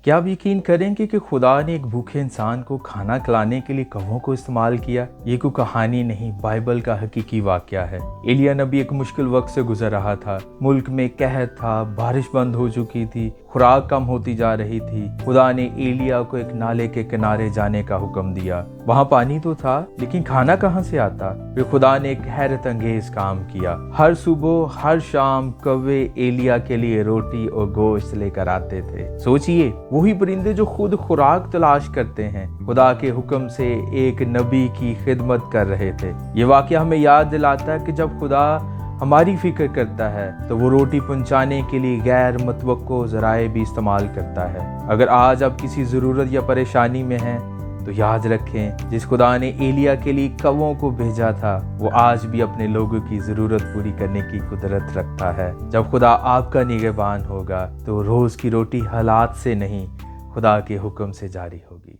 क्या आप यकीन करेंगे कि खुदा ने एक भूखे इंसान को खाना खिलाने के लिए कौवों को इस्तेमाल किया? ये कोई कहानी नहीं, बाइबल का हकीकी वाकया है। एलिया नबी एक मुश्किल वक्त से गुजर रहा था। मुल्क में कहत था, बारिश बंद हो चुकी थी, खुराक कम होती जा रही थी। खुदा ने एलिया को एक नाले के किनारे जाने का हुक्म दिया। वहाँ पानी तो था, लेकिन खाना कहाँ से आता? फिर खुदा ने एक हैरत अंगेज काम किया। हर सुबह हर शाम कौवे एलिया के लिए रोटी और गोश्त लेकर आते थे। सोचिए, वही परिंदे जो खुद खुराक तलाश करते हैं, खुदा के हुक्म से एक नबी की खिदमत कर रहे थे। ये वाकया हमें याद दिलाता है कि जब खुदा हमारी फिक्र करता है तो वो रोटी पहुंचाने के लिए गैर मुतवक्को ज़राए भी इस्तेमाल करता है। अगर आज आप किसी ज़रूरत या परेशानी में हैं तो याद रखें, जिस खुदा ने एलिया के लिए कौवों को भेजा था, वो आज भी अपने लोगों की ज़रूरत पूरी करने की कुदरत रखता है। जब खुदा आपका निगहबान होगा तो रोज़ की रोटी हालात से नहीं, खुदा के हुक्म से जारी होगी।